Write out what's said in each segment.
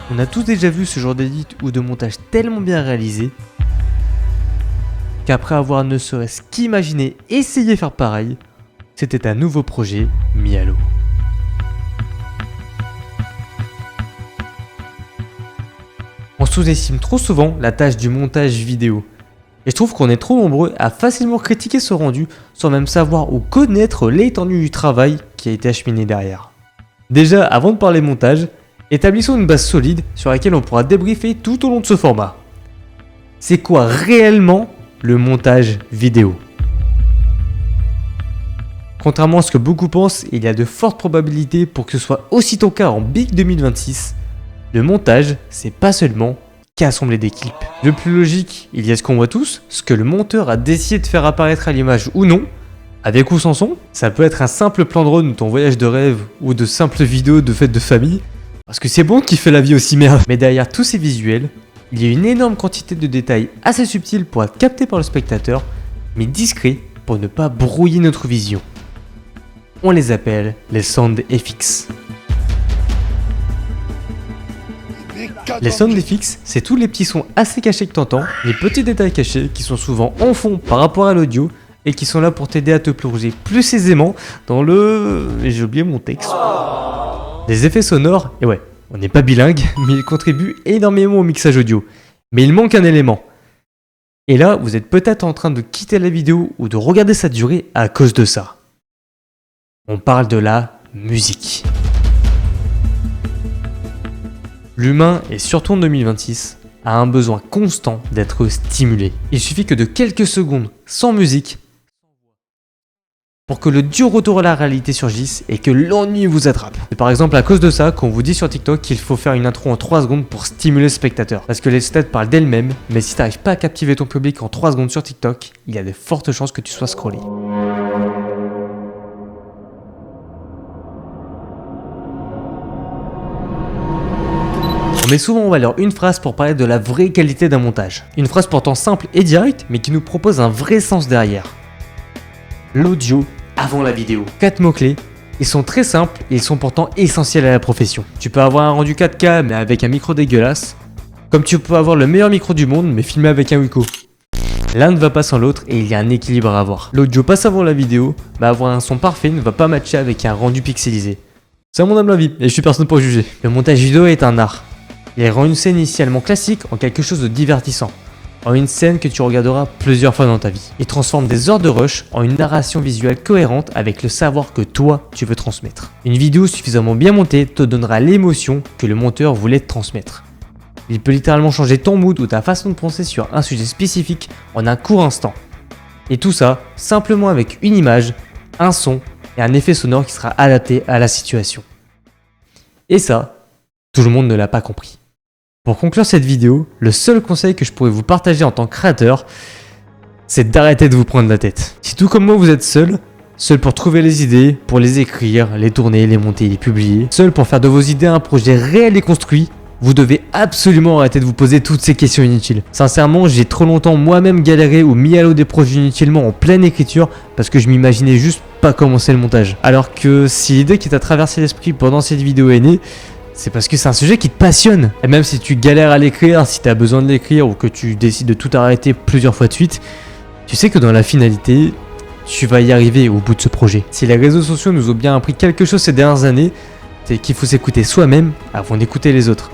On a tous déjà vu ce genre d'édit ou de montage tellement bien réalisé qu'après avoir ne serait-ce qu'imaginé essayer de faire pareil, c'était un nouveau projet mis à l'eau. On sous-estime trop souvent la tâche du montage vidéo. Et je trouve qu'on est trop nombreux à facilement critiquer ce rendu sans même savoir ou connaître l'étendue du travail qui a été acheminé derrière. Déjà, avant de parler montage, établissons une base solide sur laquelle on pourra débriefer tout au long de ce format. C'est quoi réellement le montage vidéo ? Contrairement à ce que beaucoup pensent, il y a de fortes probabilités pour que ce soit aussi ton cas en Big 2026. Le montage, c'est pas seulement qu'assembler des clips. Le plus logique, il y a ce qu'on voit tous, ce que le monteur a décidé de faire apparaître à l'image ou non, avec ou sans son. Ça peut être un simple plan de drone de ton voyage de rêve ou de simples vidéos de fêtes de famille, parce que c'est bon qui fait la vie aussi merde. Mais derrière tous ces visuels, il y a une énorme quantité de détails assez subtils pour être captés par le spectateur, mais discrets pour ne pas brouiller notre vision. On les appelle les Sound FX. Les Sound FX, c'est tous les petits sons assez cachés que t'entends, les petits détails cachés qui sont souvent en fond par rapport à l'audio et qui sont là pour t'aider à te plonger plus aisément dans le... j'ai oublié mon texte. Les effets sonores, et ouais, on n'est pas bilingue, mais ils contribuent énormément au mixage audio. Mais il manque un élément. Et là, vous êtes peut-être en train de quitter la vidéo ou de regarder sa durée à cause de ça. On parle de la musique. L'humain, et surtout en 2026, a un besoin constant d'être stimulé. Il suffit que de quelques secondes sans musique pour que le dur retour à la réalité surgisse et que l'ennui vous attrape. C'est par exemple à cause de ça qu'on vous dit sur TikTok qu'il faut faire une intro en 3 secondes pour stimuler le spectateur. Parce que les stats parlent d'elles-mêmes, mais si t'arrives pas à captiver ton public en 3 secondes sur TikTok, il y a de fortes chances que tu sois scrollé. On met souvent en valeur une phrase pour parler de la vraie qualité d'un montage. Une phrase pourtant simple et directe, mais qui nous propose un vrai sens derrière. L'audio avant la vidéo. 4 mots-clés, ils sont très simples et ils sont pourtant essentiels à la profession. Tu peux avoir un rendu 4K mais avec un micro dégueulasse, comme tu peux avoir le meilleur micro du monde mais filmé avec un Wiko. L'un ne va pas sans l'autre et il y a un équilibre à avoir. L'audio passe avant la vidéo, mais avoir un son parfait ne va pas matcher avec un rendu pixelisé. C'est à mon humble avis et je suis personne pour juger. Le montage vidéo est un art. Il rend une scène initialement classique en quelque chose de divertissant, en une scène que tu regarderas plusieurs fois dans ta vie. Il transforme des heures de rush en une narration visuelle cohérente avec le savoir que toi, tu veux transmettre. Une vidéo suffisamment bien montée te donnera l'émotion que le monteur voulait te transmettre. Il peut littéralement changer ton mood ou ta façon de penser sur un sujet spécifique en un court instant. Et tout ça, simplement avec une image, un son et un effet sonore qui sera adapté à la situation. Et ça, tout le monde ne l'a pas compris. Pour conclure cette vidéo, le seul conseil que je pourrais vous partager en tant que créateur, c'est d'arrêter de vous prendre la tête. Si tout comme moi vous êtes seul pour trouver les idées, pour les écrire, les tourner, les monter, les publier, seul pour faire de vos idées un projet réel et construit, vous devez absolument arrêter de vous poser toutes ces questions inutiles. Sincèrement, j'ai trop longtemps moi-même galéré ou mis à l'eau des projets inutilement en pleine écriture parce que je m'imaginais juste pas commencer le montage. Alors que si l'idée qui t'a traversé l'esprit pendant cette vidéo est née, c'est parce que c'est un sujet qui te passionne. Et même si tu galères à l'écrire, si tu as besoin de l'écrire ou que tu décides de tout arrêter plusieurs fois de suite, tu sais que dans la finalité, tu vas y arriver au bout de ce projet. Si les réseaux sociaux nous ont bien appris quelque chose ces dernières années, c'est qu'il faut s'écouter soi-même avant d'écouter les autres.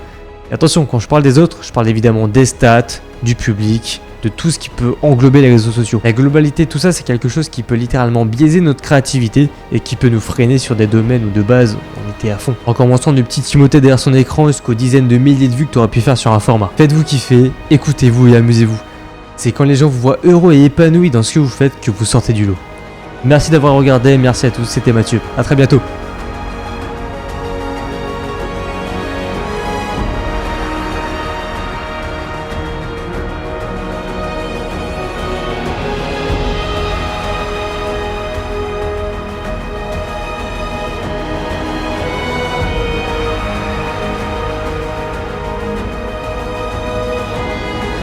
Et attention, quand je parle des autres, je parle évidemment des stats, du public, de tout ce qui peut englober les réseaux sociaux. La globalité de tout ça, c'est quelque chose qui peut littéralement biaiser notre créativité et qui peut nous freiner sur des domaines où de base on était à fond. En commençant du petit Timothée derrière son écran jusqu'aux dizaines de milliers de vues que tu aurais pu faire sur un format. Faites-vous kiffer, écoutez-vous et amusez-vous. C'est quand les gens vous voient heureux et épanouis dans ce que vous faites que vous sortez du lot. Merci d'avoir regardé, merci à tous, c'était Mathieu. A très bientôt.